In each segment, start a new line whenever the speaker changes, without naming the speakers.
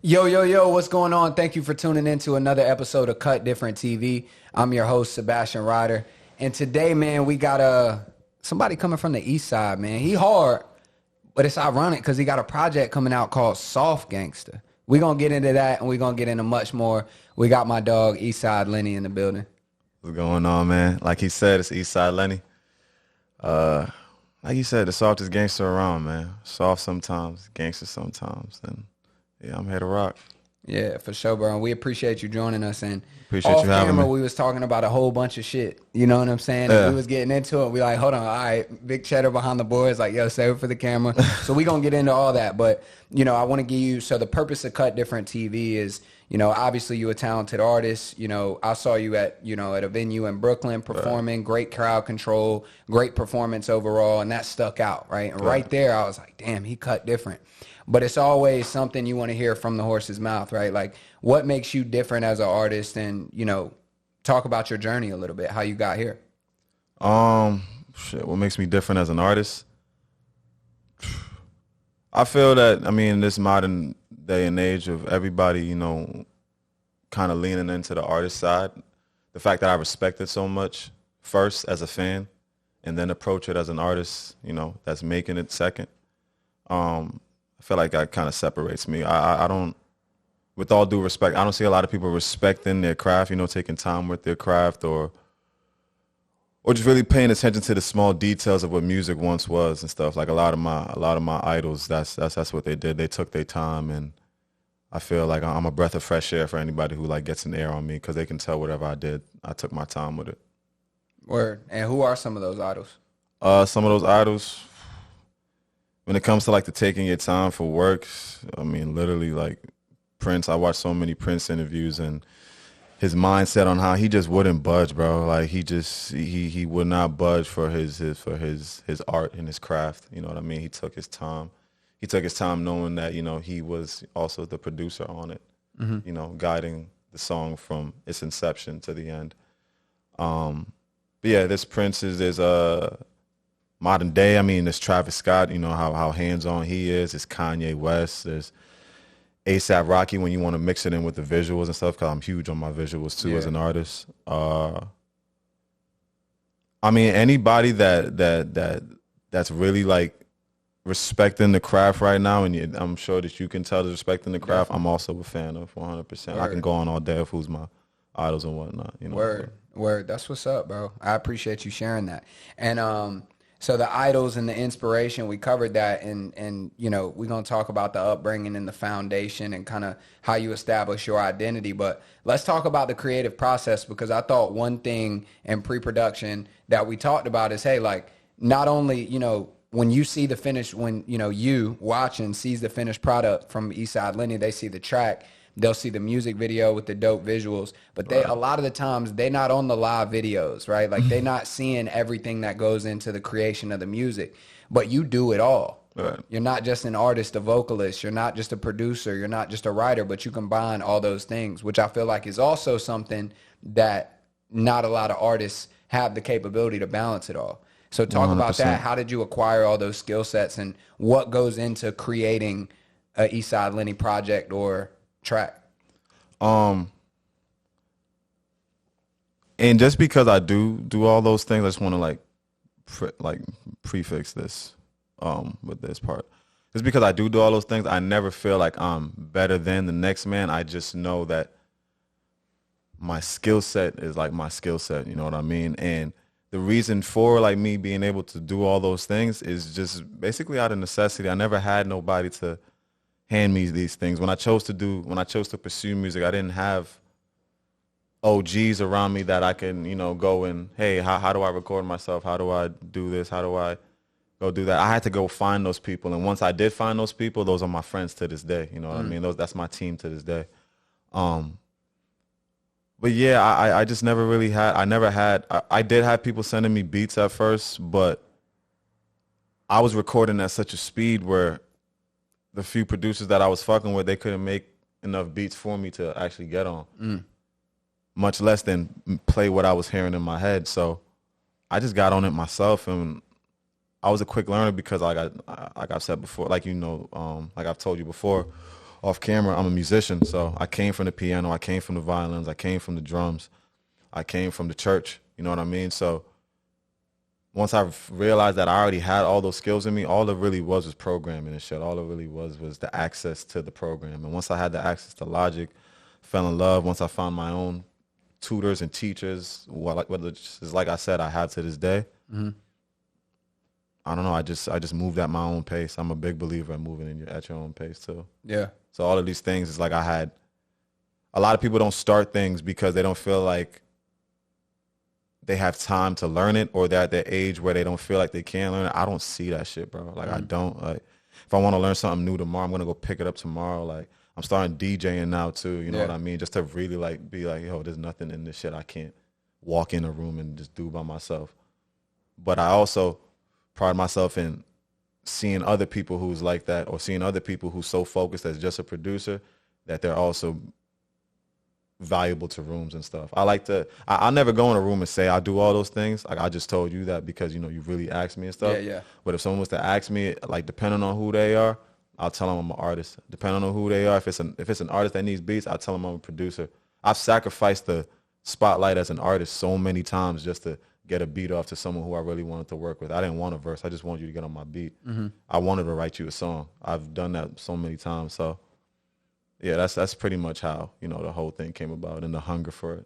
Yo, yo, yo, what's going on? Thank you for tuning in to another episode of Cut Different TV. I'm your host, Sebastian Ryder. And today, man, we got somebody coming from the East Side, man. He hard, but it's ironic because he got a project coming out called Soft Gangsta. We're going to get into that, and we're going to get into much more. We got my dog, Eastside Lenny, in the building.
What's going on, man? Like he said, it's Eastside Lenny. Like he said, the softest gangster around, man. Soft sometimes, gangster sometimes. And yeah, I'm here to rock.
Yeah, for sure, bro. And we appreciate you joining us. And
Appreciate
off
you having
camera,
me.
we was talking about a whole bunch of shit. You know what I'm saying?
Yeah.
And we was getting into it. We like, hold on, all right, big cheddar behind the boards. Like, yo, save it for the camera. So we gonna get into all that. But I want to give you. So the purpose of Cut Different TV is, obviously you a talented artist. I saw you at at a venue in Brooklyn performing. Great crowd control, great performance overall, and that stuck out, right? And right there, I was like, damn, he cut different. But it's always something you want to hear from the horse's mouth, right? Like, what makes you different as an artist? And, talk about your journey a little bit, how you got here.
What makes me different as an artist? I feel that, in this modern day and age of everybody, kind of leaning into the artist side, the fact that I respect it so much first as a fan and then approach it as an artist, that's making it second. I feel like that kind of separates me. I don't, with all due respect, I don't see a lot of people respecting their craft, taking time with their craft or just really paying attention to the small details of what music once was and stuff. Like a lot of my idols, that's what they did. They took their time, and I feel like I'm a breath of fresh air for anybody who like gets an air on me because they can tell whatever I did, I took my time with it.
Word. And who are some of those idols?
Some of those idols, when it comes to like the taking your time for work, literally like Prince. I watched so many Prince interviews and his mindset on how he just wouldn't budge, bro. Like he would not budge for his art and his craft. You know what I mean? He took his time. He took his time knowing that, he was also the producer on it, guiding the song from its inception to the end. But yeah, this Prince is modern day. There's Travis Scott, how hands-on he is. There's Kanye West. There's A$AP Rocky when you want to mix it in with the visuals and stuff, because I'm huge on my visuals too as an artist. Anybody that's really like respecting the craft right now, and I'm sure that you can tell is respecting the craft, I'm also a fan of 100%. I can go on all day of who's my idols and whatnot.
Word. That's what's up, bro. I appreciate you sharing that. And so the idols and the inspiration, we covered that, and we're going to talk about the upbringing and the foundation and kind of how you establish your identity. But let's talk about the creative process, because I thought one thing in pre-production that we talked about is, hey, like, not only, when you see the finished, when, you watching sees the finished product from Eastside Lenny, they see the track, they'll see the music video with the dope visuals, but a lot of the times they're not on the live videos, right? Like they're not seeing everything that goes into the creation of the music, but you do it all.
Right.
You're not just an artist, a vocalist. You're not just a producer. You're not just a writer, but you combine all those things, which I feel like is also something that not a lot of artists have the capability to balance it all. So talk
100%.
about that. How did you acquire all those skill sets, and what goes into creating a Eastside Lenny project or track?
And just because I do all those things, I just want to prefix this with this part. Just because I do all those things, I never feel like I'm better than the next man. I just know that my skill set is like my skill set, you know what I mean? And the reason for like me being able to do all those things is just basically out of necessity. I never had nobody to hand me these things. When I chose to pursue music, I didn't have OGs around me that I can, go and, hey, how do I record myself? How do I do this? How do I go do that? I had to go find those people. And once I did find those people, those are my friends to this day. You know what I mean? That's my team to this day. But yeah, I just never really had, I did have people sending me beats at first, but I was recording at such a speed where the few producers that I was fucking with, they couldn't make enough beats for me to actually get on, much less than play what I was hearing in my head. So I just got on it myself, and I was a quick learner because like I've said before, like, like I've told you before, off camera, I'm a musician. So I came from the piano, I came from the violins, I came from the drums, I came from the church. You know what I mean? So once I realized that I already had all those skills in me, all it really was programming and shit. All it really was the access to the program. And once I had the access to Logic, fell in love. Once I found my own tutors and teachers, whether it's like I said, I have to this day. I don't know. I just moved at my own pace. I'm a big believer in moving at your own pace too.
Yeah.
So all of these things is like I had. A lot of people don't start things because they don't feel like they have time to learn it, or they're at their age where they don't feel like they can learn it. I don't see that shit, bro. Like I don't. Like if I want to learn something new tomorrow, I'm gonna go pick it up tomorrow. Like I'm starting DJing now too. You know what I mean? Just to really like be like, yo, there's nothing in this shit I can't walk in a room and just do by myself. But I also pride myself in seeing other people who's like that, or seeing other people who's so focused as just a producer that they're also valuable to rooms and stuff. I'll never go in a room and say I do all those things. Like I just told you that because, you know, you really asked me and stuff.
Yeah.
But if someone was to ask me, like depending on who they are, I'll tell them I'm an artist. Depending on who they are, if it's an artist that needs beats, I'll tell them I'm a producer. I've sacrificed the spotlight as an artist so many times just to get a beat off to someone who I really wanted to work with. I didn't want a verse. I just wanted you to get on my beat. I wanted to write you a song. I've done that so many times. So yeah, that's pretty much how, you know, the whole thing came about and the hunger for it.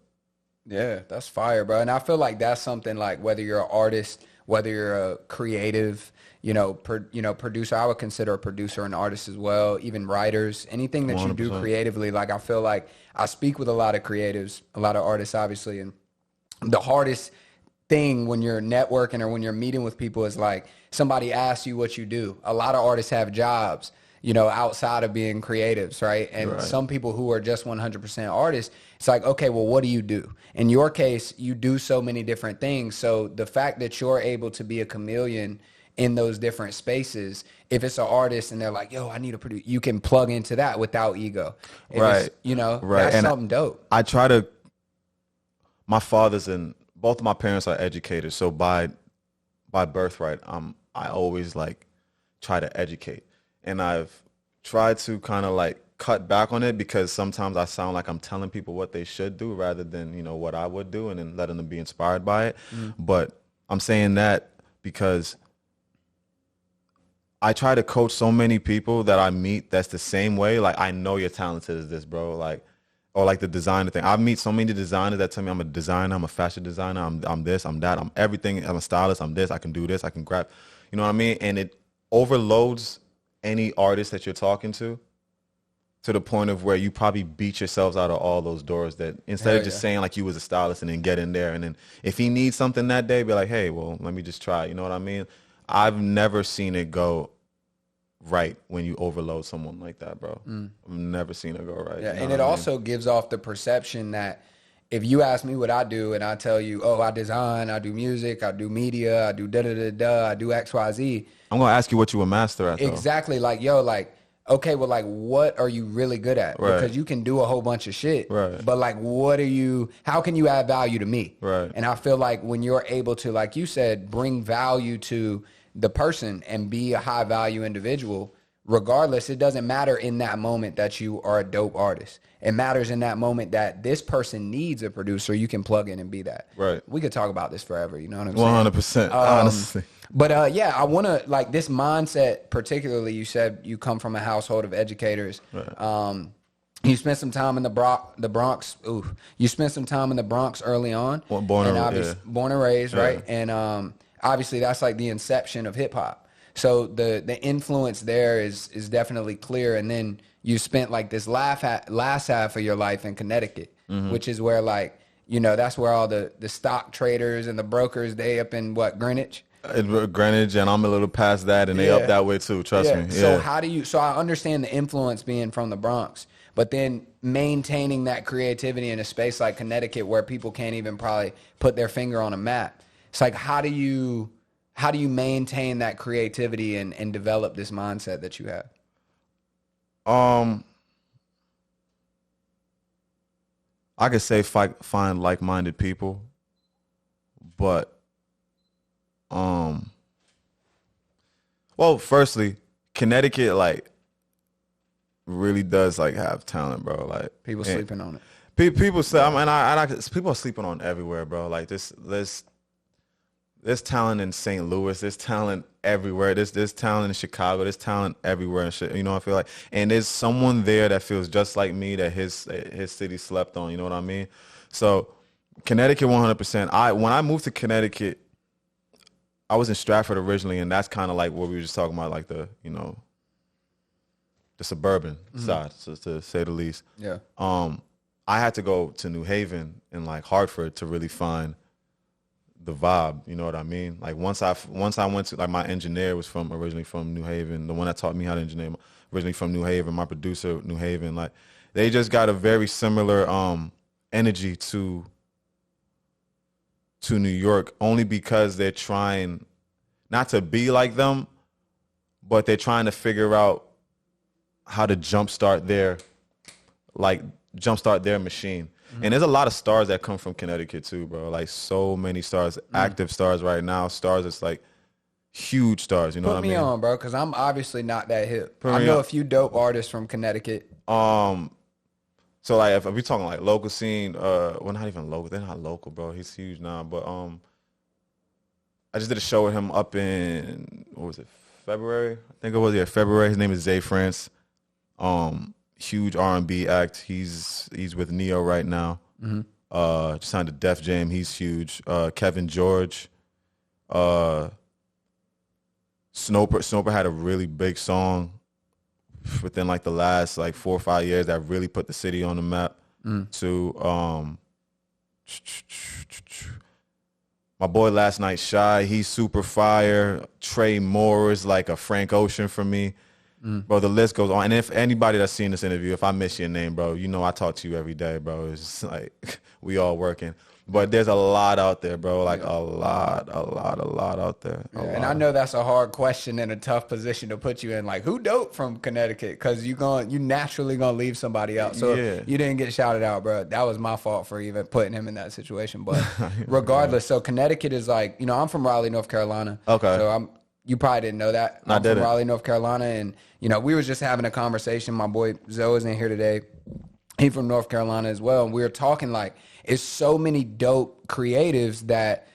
Yeah, that's fire, bro. And I feel like that's something like whether you're an artist, whether you're a creative, producer. I would consider a producer an artist as well. Even writers, anything that you do
100%.
creatively. Like I feel like I speak with a lot of creatives, a lot of artists, obviously, and the hardest thing when you're networking or when you're meeting with people is like somebody asks you what you do. A lot of artists have jobs, outside of being creatives, right? And some people who are just 100% artists, it's like, okay, well, what do you do? In your case, you do so many different things. So the fact that you're able to be a chameleon in those different spaces, if it's an artist and they're like, yo, I need a producer, you can plug into that without ego. If
Right.
That's
And
something dope.
I my father's and both of my parents are educators. So by birthright, I always like try to educate. And I've tried to kind of like cut back on it because sometimes I sound like I'm telling people what they should do rather than, what I would do, and then letting them be inspired by it. But I'm saying that because I try to coach so many people that I meet that's the same way. Like, I know you're talented as this, bro. Like, or like the designer thing. I meet so many designers that tell me I'm a designer, I'm a fashion designer, I'm this, I'm that, I'm everything. I'm a stylist, I'm this, I can do this, I can grab, you know what I mean? And it overloads any artist that you're talking to the point of where you probably beat yourselves out of all those doors, that instead of just saying like you was a stylist and then get in there. And then if he needs something that day, be like, hey, well, let me just try. You know what I mean? I've never seen it go right when you overload someone like that, bro. I've never seen it go right.
Yeah,
You know
and
what
it
I mean?
also gives off the perception that if you ask me what I do and I tell you, oh, I design, I do music, I do media, I do da-da-da-da, I do X, Y, Z.
I'm going to ask you what you a master at, though.
Exactly. Like, yo, like, okay, well, like, what are you really good at?
Right.
Because you can do a whole bunch of shit.
Right.
But, like, how can you add value to me?
Right.
And I feel like when you're able to, like you said, bring value to the person and be a high value individual, regardless, it doesn't matter in that moment that you are a dope artist. It matters in that moment that this person needs a producer. You can plug in and be that.
Right.
We could talk about this forever. You know what I'm saying?
100%, honestly.
But yeah, I want to, like, this mindset, particularly, you said you come from a household of educators.
Right.
You spent some time in the Bronx. Ooh, you spent some time in the Bronx early on.
Well, born
and raised,
Yeah.
right? And obviously, that's like the inception of hip hop. So the influence there is definitely clear. And then you spent like this last half of your life in Connecticut, which is where, like, that's where all the stock traders and the brokers, they up in Greenwich.
Greenwich, and I'm a little past that, and they up that way too. Trust me. Yeah.
So I understand the influence being from the Bronx, but then maintaining that creativity in a space like Connecticut where people can't even probably put their finger on a map. It's like, how do you maintain that creativity and develop this mindset that you have?
I could say find like-minded people, but well, firstly, Connecticut, like, really does like have talent, bro. Like
People sleeping on it.
People say, I mean, people are sleeping on everywhere, bro. Like there's talent in St. Louis. There's talent everywhere. There's talent in Chicago. There's talent everywhere and shit. You know, I feel like, and there's someone there that feels just like me that his city slept on. You know what I mean? So Connecticut, 100%. When I moved to Connecticut, I was in Stratford originally, and that's kind of like what we were just talking about, like the the suburban side, to say the least.
Yeah.
I had to go to New Haven and like Hartford to really find the vibe, you know what I mean? Like once I went to, like, my engineer was originally from New Haven. The one that taught me how to engineer originally from New Haven. My producer, New Haven. Like they just got a very similar energy to New York, only because they're trying not to be like them, but they're trying to figure out how to jumpstart their machine. And there's a lot of stars that come from Connecticut too, bro. Like so many stars, active stars right now, stars that's like huge stars, you know what I mean?
Put me on, bro, because I'm obviously not that hip.
Put
I
me
know
on.
a few dope artists from Connecticut.
So like if we talking like local scene, well, not even local, they're not local, bro. He's huge now. But I just did a show with him up in, what was it, February? I think it was, yeah, February. His name is Zay France. Huge R&B act. He's with Neo right now. Just signed to Def Jam. He's huge. Kevin George. Snoper had a really big song within like the last like 4 or 5 years that really put the city on the map. To my boy last night, Shy, he's super fire. Trey Moore is like a Frank Ocean for me. Bro, the list goes on. And if anybody that's seen this interview, if I miss your name, bro, you know I talk to you every day, bro. It's just like we all working. But there's a lot out there, bro. Like a lot out there.
And I know that's a hard question and a tough position to put you in. Like, who dope from Connecticut? Because you naturally gonna leave somebody out. So if you didn't get shouted out, bro, that was my fault for even putting him in that situation. But regardless, so Connecticut is like, I'm from Raleigh, North Carolina.
Okay.
So you probably didn't know that. I'm from Raleigh, North Carolina, and we were just having a conversation. My boy Zoe is in here today. He from North Carolina as well, and we were talking like it's so many dope creatives that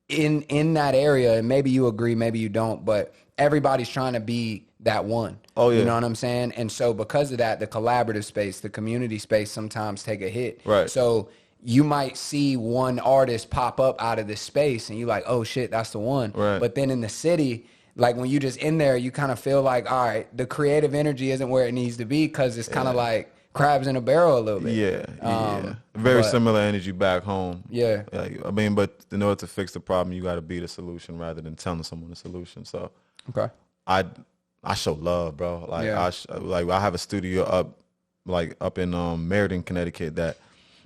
in that area, and maybe you agree, maybe you don't, but everybody's trying to be that one.
Oh yeah,
you know what I'm saying? And so because of that, the collaborative space, the community space, sometimes take a hit.
Right.
So you might see one artist pop up out of this space, and you're like, oh shit, that's the one.
Right.
But then in the city, like when you just in there, you kind of feel like, all right, the creative energy isn't where it needs to be because it's kind of like crabs in a barrel a little bit.
Yeah. Very similar energy back home.
Yeah.
I mean, but in order to fix the problem, you got to be the solution rather than telling someone the solution. So
okay,
I show love, bro. Like I have a studio up in Meriden, Connecticut that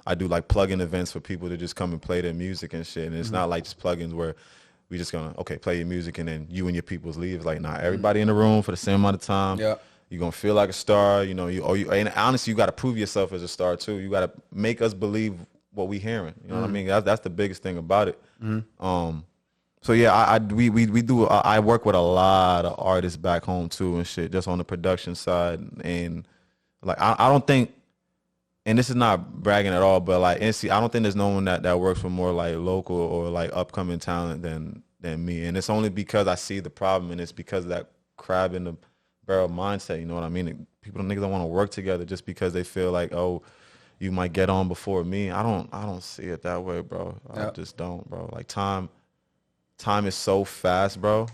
I do like plug-in events for people to just come and play their music and shit. And it's not like just plugins where we just gonna play your music and then you and your peoples leave. It's like, nah, everybody in the room for the same amount of time.
Yeah.
You're gonna feel like a star, and honestly, you gotta prove yourself as a star too. You gotta make us believe what we hearing. You know what I mean? That's the biggest thing about it. So yeah, we do. I work with a lot of artists back home too and shit, just on the production side. And like I don't think, and this is not bragging at all, but like NC, I don't think there's no one that works for more like local or like upcoming talent than me. And it's only because I see the problem, and it's because of that crab in the barrel mindset. You know what I mean? Niggas don't want to work together just because they feel like, oh, you might get on before me. I don't see it that way, bro. I just don't, bro. Like time is so fast, bro.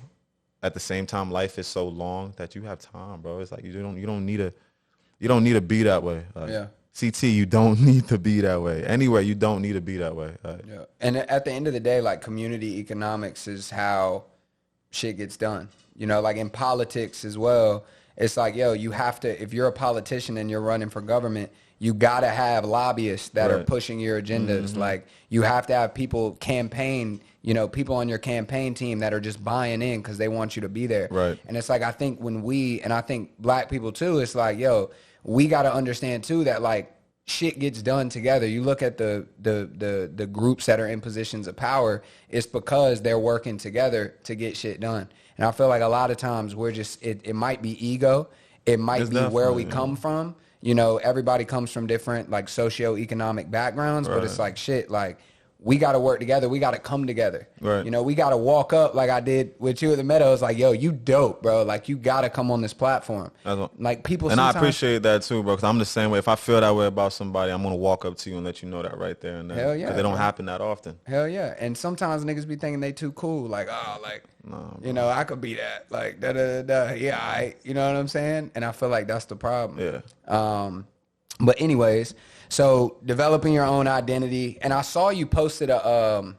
At the same time, life is so long that you have time, bro. It's like you don't need to be that way. Like, CT, you don't need to be that way. Anyway, you don't need to be that way.
Yeah. And at the end of the day, like community economics is how shit gets done. Like in politics as well, it's like, you have to, if you're a politician and you're running for government, you got to have lobbyists that are pushing your agendas. Like you have to have people people on your campaign team that are just buying in because they want you to be there.
Right. And
it's like, I think and I think black people too, it's like, we got to understand too that like shit gets done together. You look at the groups that are in positions of power, it's because they're working together to get shit done. And I feel like a lot of times we're just, it might be ego. it might
It's
be where we
definitely,
come from. You know, everybody comes from different like socioeconomic backgrounds, but it's
Right.
like shit, like we got to work together. We got to come together.
Right.
You know, we got to walk up like I did with you at the Meadows. Like, yo, you dope, bro. Like, you got to come on this platform.
That's what-
Like, people
And I
sometimes.
appreciate that too, bro. Because I'm the same way. If I feel that way about somebody, I'm gonna walk up to you and let you know that right there and then.
Hell yeah,
Because it don't
bro.
happen that often.
Hell yeah. And sometimes niggas be thinking they too cool. Like, oh, like, you know, I could be that. Like, da-da-da-da. Yeah, you know what I'm saying? And I feel like that's the problem.
Yeah.
But anyways, so developing your own identity. And I saw you posted a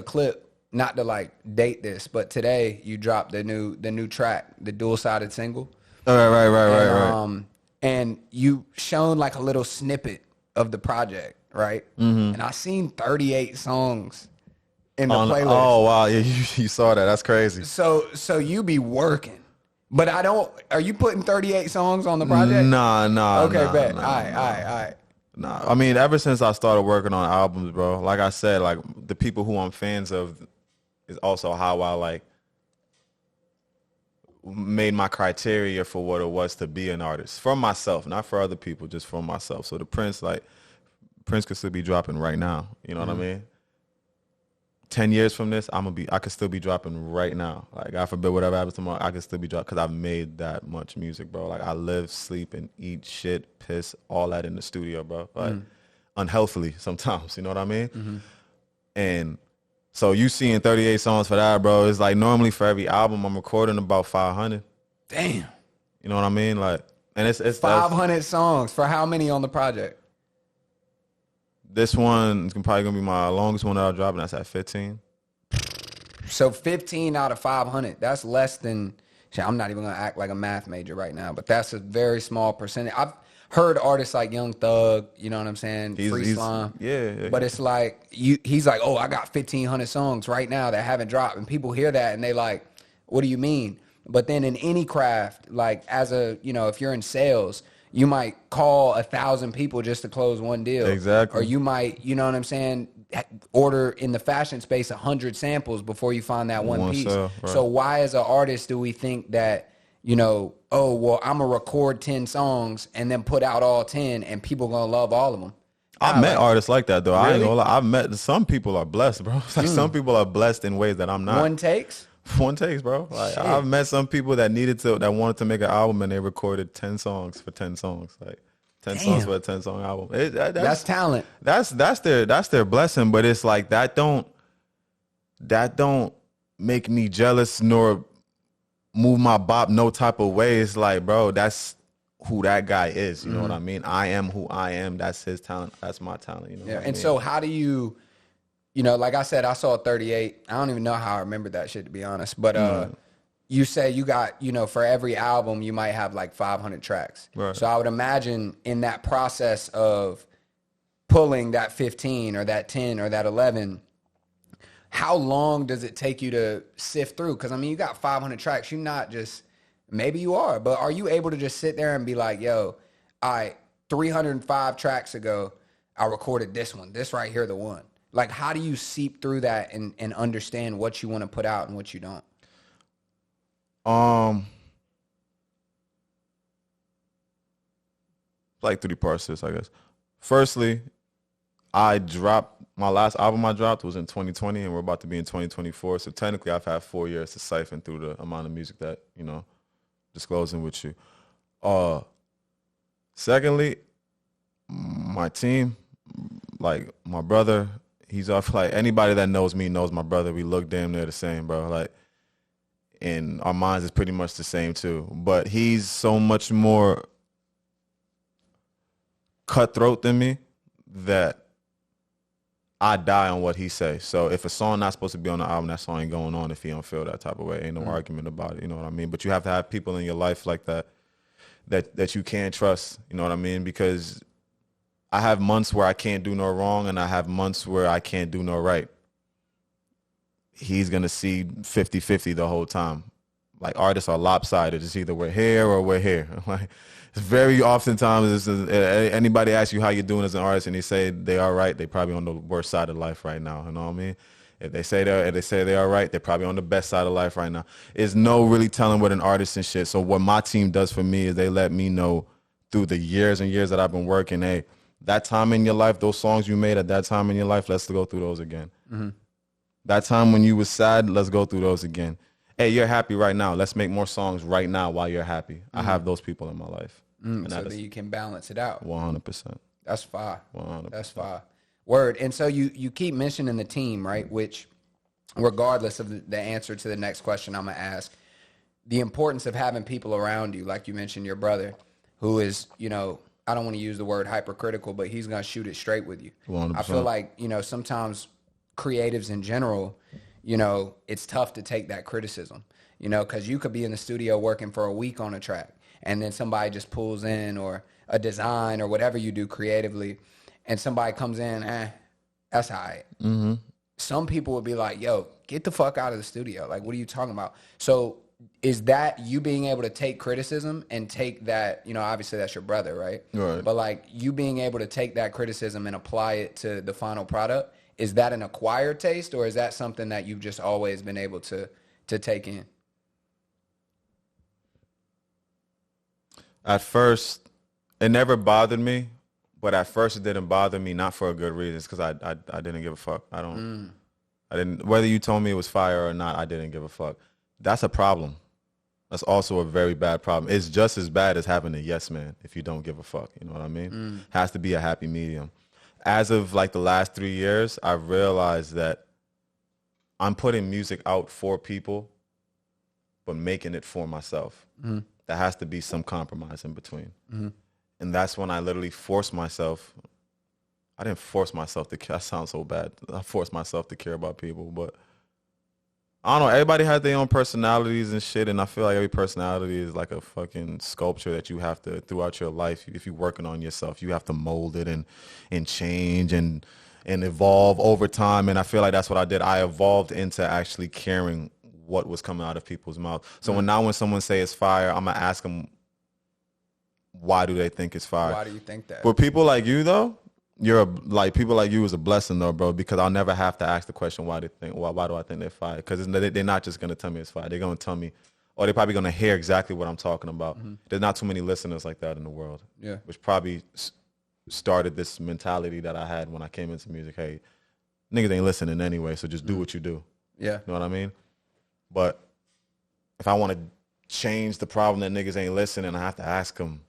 clip, not to like date this, but today you dropped the new track, the dual-sided single.
Right.
And you shown like a little snippet of the project, right? Mm-hmm. And I seen 38 songs in the playlist.
Oh wow, yeah, you saw that. That's crazy.
So you be working. But are you putting 38 songs on the project?
Nah.
Okay, bet.
Nah,
All right.
Nah, I mean, ever since I started working on albums, bro, like I said, like the people who I'm fans of is also how I like made my criteria for what it was to be an artist for myself, not for other people, just for myself. So the Prince could still be dropping right now. You know what I mean? 10 years from this, I could still be dropping right now. Like, God forbid, whatever happens tomorrow, I could still be dropping because I've made that much music, bro. Like, I live, sleep, and eat, shit, piss, all that in the studio, bro. Like, unhealthily sometimes, you know what I mean? And so you seeing 38 songs for that, bro, it's like normally for every album, I'm recording about 500.
Damn.
You know what I mean? Like, and it's
500 songs for how many on the project?
This one is probably gonna be my longest one that I'll drop, and that's at 15.
So 15 out of 500. That's less than. I'm not even gonna act like a math major right now, but that's a very small percentage. I've heard artists like Young Thug, you know what I'm saying, Free Slime.
Yeah.
But it's like he's like, oh, I got 1,500 songs right now that haven't dropped, and people hear that and they like, what do you mean? But then in any craft, like if you're in sales, you might call 1,000 people just to close one deal.
Exactly.
Or you might, you know what I'm saying, order in the fashion space 100 samples before you find that one piece.
Sale, right.
So why as an artist do we think that, oh, well, I'm going to record 10 songs and then put out all 10 and people going to love all of them?
I've met artists like that, though.
Really?
I ain't gonna lie. I've met some people are blessed, bro. It's like some people are blessed in ways that I'm not.
One takes?
One takes, bro. Like, I've met some people that wanted to make an album and they recorded 10 songs for 10 songs. Like 10 songs for a 10-song album.
That's talent.
That's their blessing, but it's like that don't make me jealous nor move my bop no type of way. It's like, bro, that's who that guy is. You know what I mean? I am who I am. That's his talent. That's my talent. You know what I mean?
So how do you, like I said, I saw 38. I don't even know how I remember that shit, to be honest. But you say you got, for every album, you might have like 500 tracks.
Right.
So I would imagine in that process of pulling that 15 or that 10 or that 11, how long does it take you to sift through? Because, you got 500 tracks. You're not just, maybe you are, but are you able to just sit there and be like, yo, all right, 305 tracks ago, I recorded this one. This right here, the one. Like, how do you seep through that and understand what you want to put out and what you don't?
Like 3 parts to this, I guess. Firstly, my last album I dropped was in 2020, and we're about to be in 2024. So technically, I've had 4 years to siphon through the amount of music that, disclosing with you. Secondly, my team, like my brother, he's off. Like anybody that knows me knows my brother. We look damn near the same, bro. Like, and our minds is pretty much the same too. But he's so much more cutthroat than me that I die on what he say. So if a song not supposed to be on the album, that song ain't going on if he don't feel that type of way. Ain't no argument about it. You know what I mean? But you have to have people in your life like that you can't trust. You know what I mean? Because I have months where I can't do no wrong, and I have months where I can't do no right. He's going to see 50-50 the whole time. Like, artists are lopsided. It's either we're here or we're here. Like, it's very oftentimes, anybody asks you how you're doing as an artist and they say they are right, they probably on the worst side of life right now. You know what I mean? If they say they're all right, they're probably on the best side of life right now. There's no really telling what an artist and shit. So what my team does for me is they let me know through the years and years that I've been working, hey, that time in your life, those songs you made at that time in your life, let's go through those again. Mm-hmm. That time when you was sad, let's go through those again. Hey, you're happy right now. Let's make more songs right now while you're happy. Mm-hmm. I have those people in my life.
So that you can balance it out.
100%.
That's fire.
100%.
That's fire. Word. And so you keep mentioning the team, right? Which, regardless of the answer to the next question I'm going to ask, the importance of having people around you, like you mentioned your brother, who is, you know, I don't want to use the word hypercritical, but he's going to shoot it straight with you.
100%.
I feel like, you know, sometimes creatives in general, you know, it's tough to take that criticism, you know, because you could be in the studio working for a week on a track, and then somebody just pulls in, or a design or whatever you do creatively, and somebody comes in, that's all right. Mm-hmm. Some people would be like, yo, get the fuck out of the studio. Like, what are you talking about? So is that you being able to take criticism and take that, you know, obviously that's your brother, right?
Right.
But like you being able to take that criticism and apply it to the final product, is that an acquired taste, or is that something that you've just always been able to take in?
At first, it never bothered me, but at first it didn't bother me, not for a good reason, because I didn't give a fuck. I didn't, whether you told me it was fire or not, I didn't give a fuck. That's a problem. That's also a very bad problem. It's just as bad as having a yes man if you don't give a fuck. You know what I mean? Has to be a happy medium. As of like the last 3 years, I've realized that I'm putting music out for people, but making it for myself. Mm-hmm. There has to be some compromise in between. Mm-hmm. And that's when I literally forced myself. I didn't force myself to care. That sounds so bad. I forced myself to care about people, but I don't know. Everybody has their own personalities and shit, and I feel like every personality is like a fucking sculpture that you have to, throughout your life, if you're working on yourself, you have to mold it and change and evolve over time. And I feel like that's what I did. I evolved into actually caring what was coming out of people's mouths. So when someone say it's fire, I'm gonna ask them, why do they think it's fire?
Why do you think that?
For people like you though, people like you is a blessing though, bro, because I'll never have to ask the question why do I think they're fire? Because they're not just gonna tell me it's fire. They're gonna tell me, or they're probably gonna hear exactly what I'm talking about. Mm-hmm. There's not too many listeners like that in the world.
Yeah,
which probably started this mentality that I had when I came into music. Hey, niggas ain't listening anyway, so just do what you do.
Yeah,
you know what I mean? But if I want to change the problem that niggas ain't listening, I have to ask them,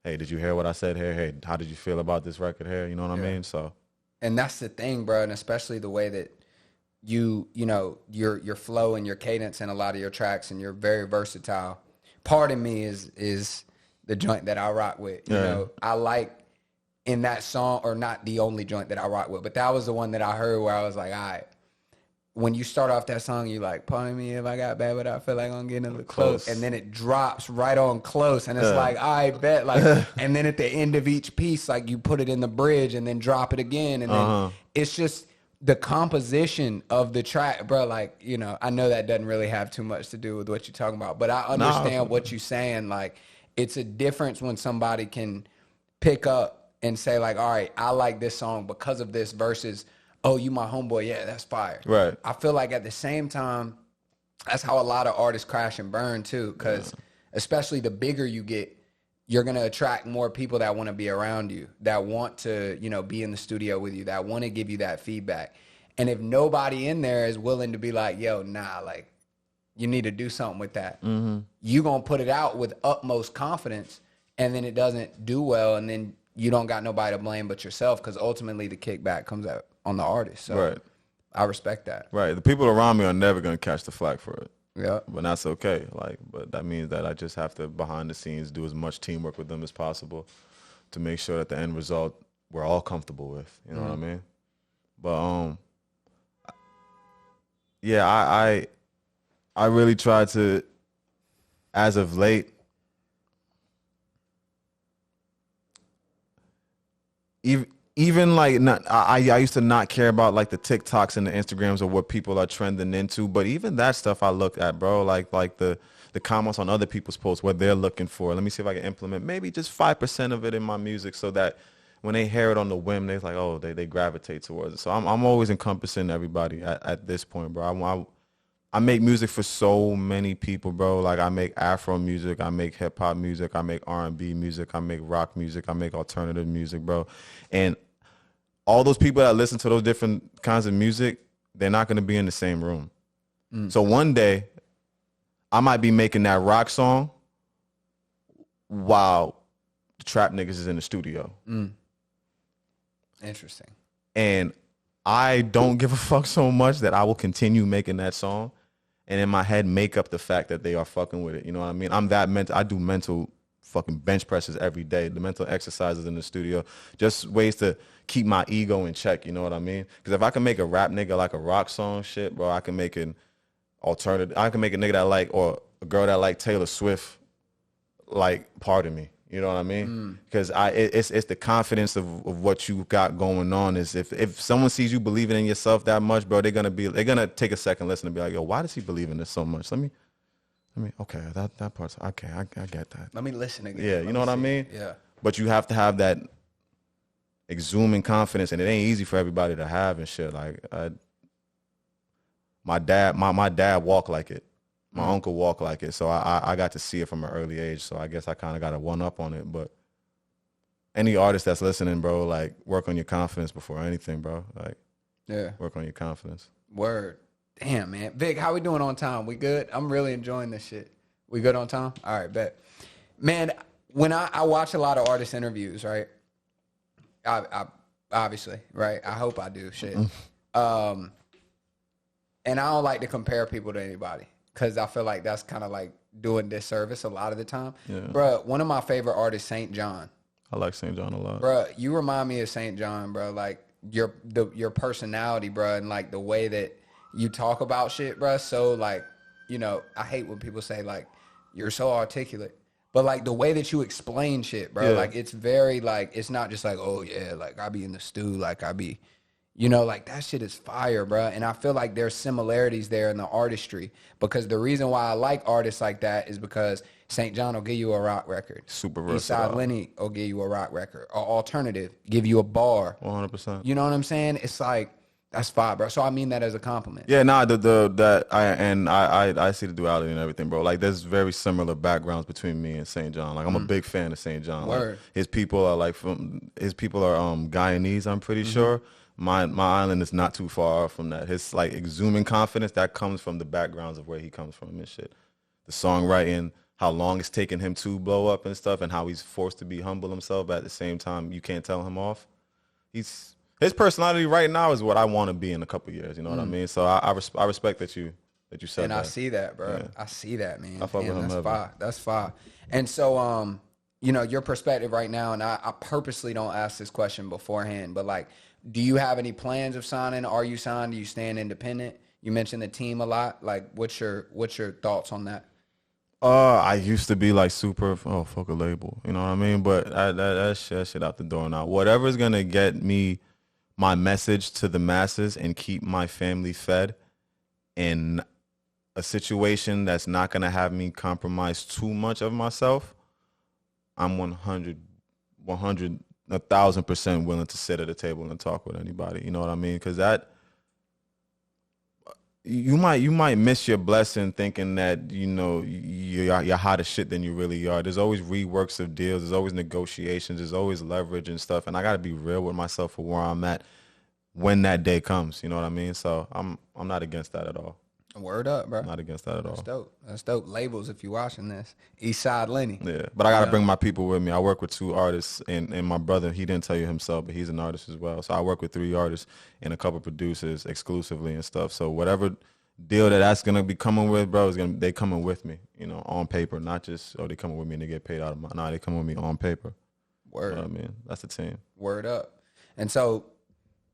hey, did you hear what I said here? Hey, how did you feel about this record here? You know what I mean? So,
and that's the thing, bro, and especially the way that you know, your flow and your cadence in a lot of your tracks, and you're very versatile. Part of me is the joint that I rock with. You know, I like in that song, or not the only joint that I rock with, but that was the one that I heard where I was like, all right. When you start off that song, you like, pardon me if I got bad, but I feel like I'm getting a little close. And then it drops right on close. And it's like, I bet. Like, and then at the end of each piece, like you put it in the bridge and then drop it again. And then it's just the composition of the track, bro. Like, you know, I know that doesn't really have too much to do with what you're talking about, but I understand what you're saying. Like, it's a difference when somebody can pick up and say like, all right, I like this song because of this, versus, oh, you my homeboy, yeah, that's fire.
Right.
I feel like at the same time, that's how a lot of artists crash and burn too, because especially the bigger you get, you're going to attract more people that want to be around you, that want to, you know, be in the studio with you, that want to give you that feedback. And if nobody in there is willing to be like, yo, nah, like, you need to do something with that, you going to put it out with utmost confidence, and then it doesn't do well, and then you don't got nobody to blame but yourself, because ultimately the kickback comes out on the artist. So I respect that.
Right. The people around me are never going to catch the flack for it.
Yeah.
But that's okay. Like, but that means that I just have to, behind the scenes, do as much teamwork with them as possible to make sure that the end result we're all comfortable with. You know what I mean? But yeah, I really try to, as of late, even like I used to not care about like the TikToks and the Instagrams or what people are trending into, but even that stuff I look at, bro, like the comments on other people's posts, what they're looking for. Let me see if I can implement maybe just 5% of it in my music, so that when they hear it on the whim, they're like, oh, they gravitate towards it. So I'm always encompassing everybody at this point, bro. I make music for so many people, bro. Like I make Afro music, I make hip hop music, I make R&B music, I make rock music, I make alternative music, bro. And all those people that listen to those different kinds of music, they're not going to be in the same room. So one day, I might be making that rock song while the trap niggas is in the studio.
Interesting.
And I don't give a fuck so much that I will continue making that song and in my head make up the fact that they are fucking with it. You know what I mean? I'm that mental. I do mental fucking bench presses every day, the mental exercises in the studio, just ways to keep my ego in check. You know what I mean? Because if I can make a rap nigga like a rock song shit, bro, I can make an alternative. I can make a nigga that like, or a girl that like Taylor Swift, like, pardon me. You know what I mean? Because it's the confidence of what you got going on. Is if someone sees you believing in yourself that much, bro, they're gonna take a second listen and be like, yo, why does he believe in this so much? Let me okay, that part's okay, I get that.
Let me listen again.
Yeah, you know what I mean?
Yeah.
But you have to have that exhuming confidence, and it ain't easy for everybody to have and shit. Like my dad walked like it. My uncle walked like it, so I got to see it from an early age. So I guess I kind of got a one up on it. But any artist that's listening, bro, like work on your confidence before anything, bro. Like,
yeah,
work on your confidence.
Word. Damn, man. Vic, how we doing on time? We good? I'm really enjoying this shit. We good on time? All right, bet. Man, when I watch a lot of artist interviews, right? I obviously, right? I hope I do shit. And I don't like to compare people to anybody. Because I feel like that's kind of like doing disservice a lot of the time. Yeah. Bro, one of my favorite artists, St. John.
I like St. John a lot.
Bro, you remind me of St. John, bro. Like your personality, bro, and like the way that you talk about shit, bro. So like, you know, I hate when people say like, you're so articulate. But like the way that you explain shit, bro, like it's very like, it's not just like, oh yeah, like I be in the stew, like I be... You know, like that shit is fire, bro. And I feel like there's similarities there in the artistry because the reason why I like artists like that is because St. John will give you a rock record.
Super versatile.
Eastside Lenny will give you a rock record. Or alternative, give you a bar.
100%.
You know what I'm saying? It's like, that's fire, bro. So I mean that as a compliment.
Yeah, nah, I see the duality and everything, bro. Like there's very similar backgrounds between me and St. John. Like I'm a big fan of St. John.
Word.
Like, his people are Guyanese, I'm pretty sure. My island is not too far from that. His like exhuming confidence that comes from the backgrounds of where he comes from and shit. The songwriting, how long it's taken him to blow up and stuff, and how he's forced to be humble himself, but at the same time you can't tell him off. His personality right now is what I want to be in a couple of years. You know what I mean? So I respect that you said
and
that.
I see that, bro.
Yeah.
I see that, man.
I fuck with him
that's
heavy.
fire. That's fire. And so, you know, your perspective right now, and I purposely don't ask this question beforehand, but like, do you have any plans of signing? Are you signed? Do you stand independent? You mentioned the team a lot. Like, what's your thoughts on that?
I used to be like super, fuck a label. You know what I mean? But that shit out the door now. Whatever's going to get me my message to the masses and keep my family fed in a situation that's not going to have me compromise too much of myself, I'm 1,000% willing to sit at a table and talk with anybody. You know what I mean? Because that you might miss your blessing thinking that you know you're hot as shit than you really are. There's always reworks of deals. There's always negotiations. There's always leverage and stuff. And I got to be real with myself for where I'm at when that day comes. You know what I mean? So I'm not against that at all.
Word up, bro.
Not against that at all.
That's dope. That's dope. Labels, if you're watching this. Eastside Lenny.
Yeah, but I got to bring my people with me. I work with 2 artists, and my brother, he didn't tell you himself, but he's an artist as well. So I work with 3 artists and a couple producers exclusively and stuff. So whatever deal that's going to be coming with, bro, they coming with me, you know, on paper, not just, they coming with me and they get paid out of my, nah, they coming with me on paper.
Word.
You know what I mean? That's the team.
Word up. And so,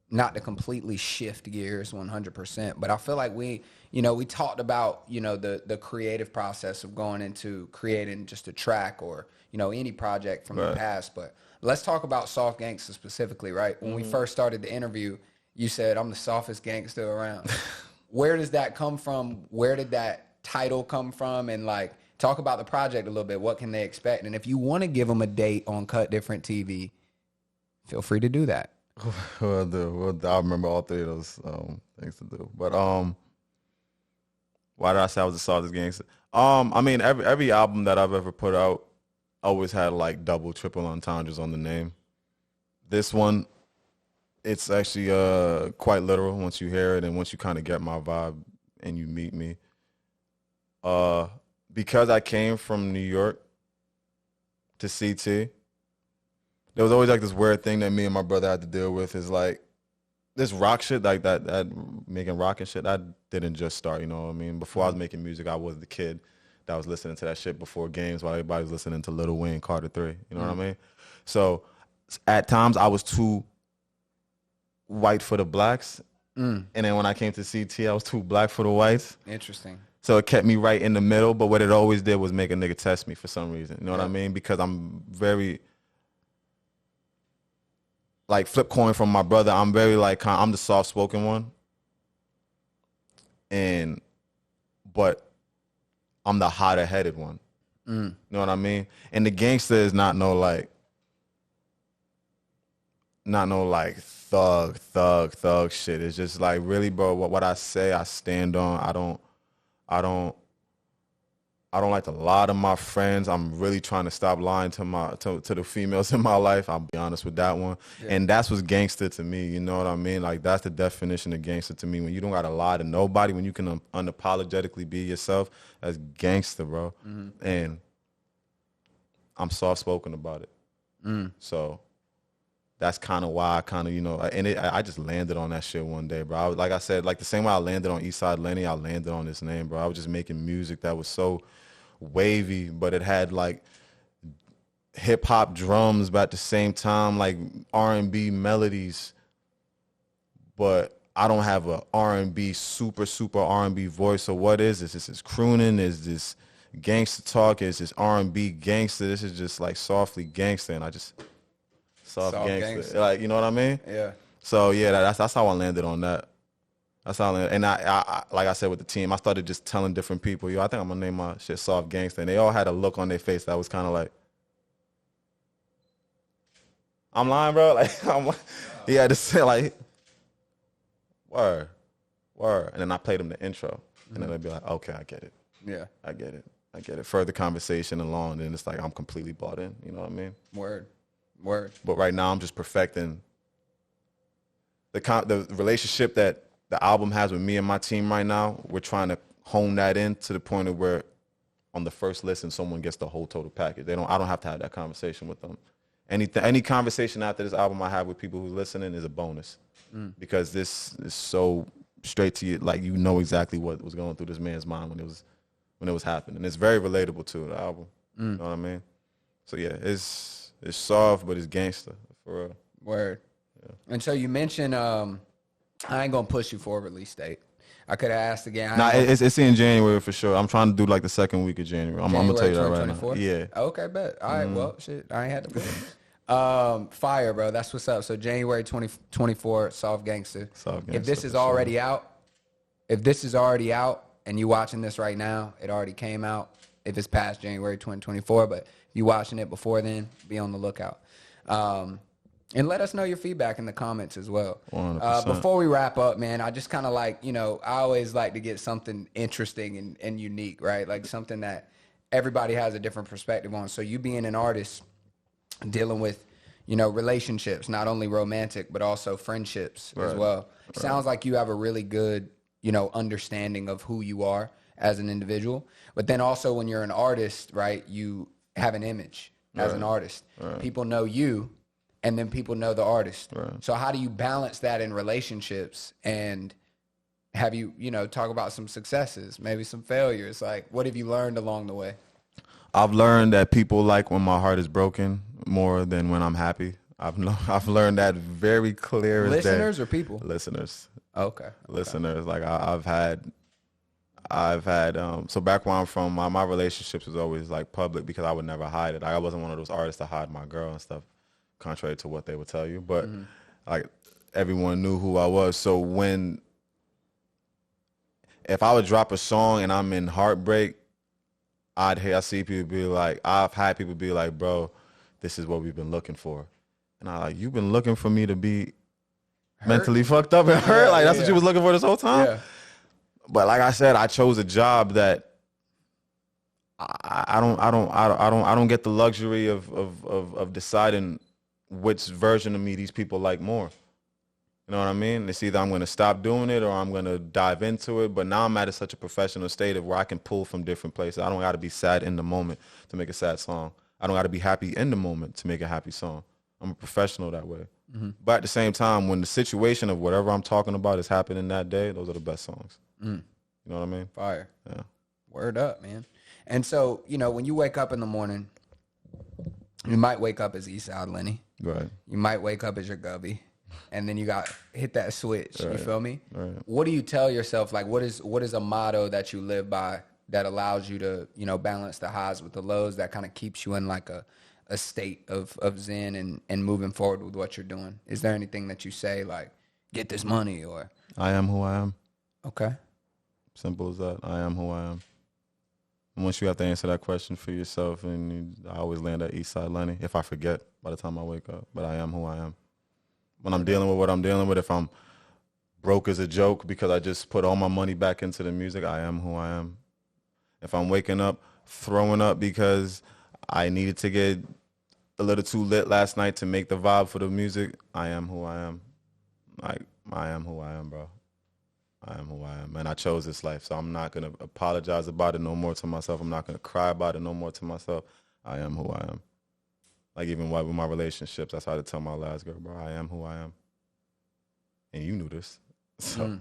not to completely shift gears 100%, but I feel like we talked about, you know, the creative process of going into creating just a track or, you know, any project from the past. But let's talk about Soft Gangsta specifically, right? When we first started the interview, you said, I'm the softest gangster around. Where does that come from? Where did that title come from? And like, talk about the project a little bit. What can they expect? And if you want to give them a date on Cut Different TV, feel free to do that.
I remember all three of those things to do. But why did I say I was the softest gangster? I mean, every album that I've ever put out always had like double, triple entendres on the name. This one, it's actually quite literal once you hear it and once you kind of get my vibe and you meet me. Because I came from New York to CT, there was always like this weird thing that me and my brother had to deal with is like this rock shit, like that making rock and shit, that didn't just start, you know what I mean? Before I was making music, I was the kid that was listening to that shit before games while everybody was listening to Lil Wayne, Carter 3, you know what I mean? So at times I was too white for the blacks. And then when I came to CT, I was too black for the whites.
Interesting.
So it kept me right in the middle, but what it always did was make a nigga test me for some reason. You know what I mean? Because I'm very, like, flip coin from my brother. I'm very, like, I'm the soft-spoken one. But I'm the hotter-headed one. You know what I mean? And the gangster is not no, like, thug shit. It's just like, really, bro, what I say, I stand on. I don't like to lie to my friends. I'm really trying to stop lying to the females in my life. I'll be honest with that one. Yeah. And that's what's gangster to me. You know what I mean? Like, that's the definition of gangster to me. When you don't got to lie to nobody, when you can unapologetically be yourself, that's gangster, bro. And I'm soft-spoken about it. So that's kind of why I kind of, you know, and I just landed on that shit one day, bro. Like I said, like the same way I landed on Eastside Lenny, I landed on this name, bro. I was just making music that was so wavy, but it had like hip hop drums, but at the same time, like R&B melodies. But I don't have a R&B, super R&B voice. So what is this? This is crooning. Is this gangster talk? Is this R&B gangster? This is just like softly gangster, and I just... Soft gangster. Like, you know what I mean? Yeah. So yeah, that's how I landed on that. That's how I landed. And I like I said with the team, I started just telling different people, yo, I think I'm gonna name my shit Soft Gangsta. And they all had a look on their face that was kind of like, I'm lying, bro. Like, he had to say like, word. And then I played them the intro, and then they'd be like, okay, I get it. Yeah, I get it. Further conversation along, and it's like I'm completely bought in. You know what I mean?
Word.
But right now I'm just perfecting the relationship that the album has with me and my team right now. We're trying to hone that in to the point of where on the first listen someone gets the whole total package. I don't have to have that conversation with them. Any conversation after this album I have with people who's listening is a bonus. Because this is so straight to you, like, you know exactly what was going through this man's mind when it was happening. It's very relatable to the album. You know what I mean? So yeah, it's soft, but it's gangster, for real.
Word. Yeah. And so you mentioned, I ain't going to push you for a release date. I could have asked again.
Nah, it's in January for sure. I'm trying to do like the second week of January. I'm going to tell you that right now. Yeah.
Okay, bet. All right, well, shit, I ain't had to put it. Fire, bro. That's what's up. So January 2024, Soft Gangsta. If this is already out, and you watching this right now, it already came out. If it's past January 2024, but if you watching it before then, be on the lookout. And let us know your feedback in the comments as well. Before we wrap up, man, I just kind of like, you know, I always like to get something interesting and unique, right? Like something that everybody has a different perspective on. So you being an artist, dealing with, you know, relationships, not only romantic, but also friendships as well. Sounds like you have a really good, you know, understanding of who you are as an individual. But then also when you're an artist, right, you have an image as an artist. People know you, and then people know the artist. So how do you balance that in relationships? And have you, you know, talk about some successes, maybe some failures? Like, what have you learned along the way?
I've learned that people like when my heart is broken more than when I'm happy. I've learned that very clear as day.
Listeners or people?
Listeners.
Okay.
Listeners. Like I've had so back where I'm from, my relationships was always like public because I would never hide it. I wasn't one of those artists to hide my girl and stuff, contrary to what they would tell you. But like everyone knew who I was. So if I would drop a song and I'm in heartbreak, I see people be like, I've had people be like, bro, this is what we've been looking for. And I like, you've been looking for me to be
Hurt?
mentally fucked up and hurt. Like that's what you was looking for this whole time.
Yeah.
But like I said, I chose a job that I don't get the luxury of deciding which version of me these people like more. You know what I mean? It's either I'm going to stop doing it or I'm going to dive into it. But now I'm at such a professional state of where I can pull from different places. I don't got to be sad in the moment to make a sad song. I don't got to be happy in the moment to make a happy song. I'm a professional that way. Mm-hmm. But at the same time, when the situation of whatever I'm talking about is happening that day, those are the best songs. You know what I mean?
Fire.
Yeah.
Word up, man. And so, you know, when you wake up in the morning, you might wake up as Eastside Lenny.
Right.
You might wake up as your Gubby. And then you got hit that switch. Right. You feel me?
Right.
What do you tell yourself? Like, what is a motto that you live by that allows you to, you know, balance the highs with the lows, that kind of keeps you in like a state of zen and moving forward with what you're doing? Is there anything that you say like, get this money, or?
I am who I am.
Okay.
Simple as that. I am who I am. And once you have to answer that question for yourself, and I always land at Eastside Lenny if I forget by the time I wake up. But I am who I am. When I'm dealing with what I'm dealing with, if I'm broke as a joke because I just put all my money back into the music, I am who I am. If I'm waking up throwing up because I needed to get a little too lit last night to make the vibe for the music, I am who I am. Like, I am who I am, bro. I am who I am. And I chose this life, so I'm not going to apologize about it no more to myself. I'm not going to cry about it no more to myself. I am who I am. Like, even with my relationships, that's how I tell my last girl, bro, I am who I am. And you knew this. So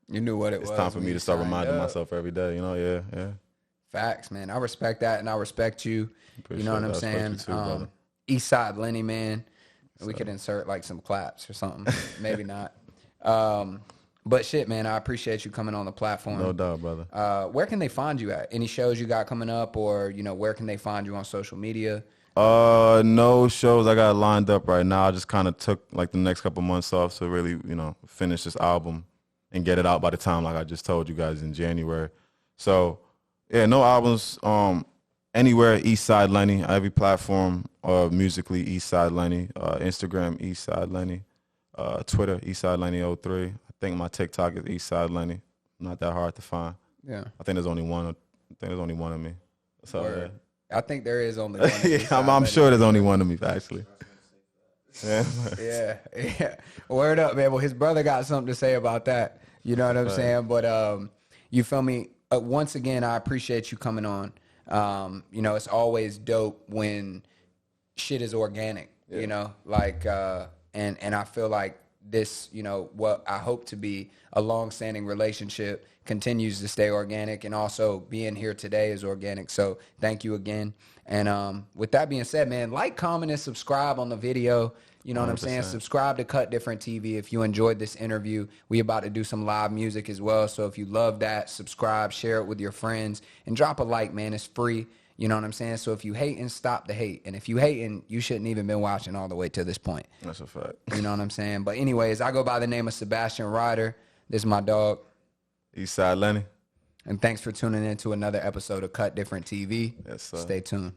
you knew what it was.
It's time for me to start reminding myself every day, you know? Yeah.
Facts, man. I respect that, and I respect you.
Appreciate
you know what
that.
I'm saying?
Too,
Eastside Lenny, man. We could insert like some claps or something. Maybe not. But shit, man, I appreciate you coming on the platform.
No doubt, brother.
Where can they find you at? Any shows you got coming up, or, you know, where can they find you on social media?
No shows I got lined up right now. I just kind of took like the next couple months off to really, you know, finish this album and get it out by the time, like I just told you guys, in January. So yeah, no albums. Anywhere Eastside Lenny, every platform, musically Eastside Lenny, Instagram Eastside Lenny, Twitter Eastside Lenny 03. I think my TikTok is Eastside Lenny. Not that hard to find.
Yeah.
I think there's only one. Of me. So yeah.
I think there is only one.
Yeah, I'm sure there's only one of me, actually.
Yeah. Word up, man. Well, his brother got something to say about that. You know what I'm saying? But you feel me? Once again, I appreciate you coming on. You know, it's always dope when shit is organic. Yeah. You know, like and I feel like this, you know, what I hope to be a long-standing relationship continues to stay organic, and also being here today is organic. So thank you again. And with that being said, man, like, comment, and subscribe on the video. You know what 100%. I'm saying? Subscribe to Cut Different TV if you enjoyed this interview. We about to do some live music as well. So if you love that, subscribe, share it with your friends, and drop a like, man. It's free. You know what I'm saying? So if you hating, stop the hate. And if you hating, you shouldn't even been watching all the way to this point.
That's a fact.
You know what I'm saying? But anyways, I go by the name of Sebastian Ryder. This is my dog,
Eastside Lenny.
And thanks for tuning in to another episode of Cut Different TV.
Yes, sir.
Stay tuned.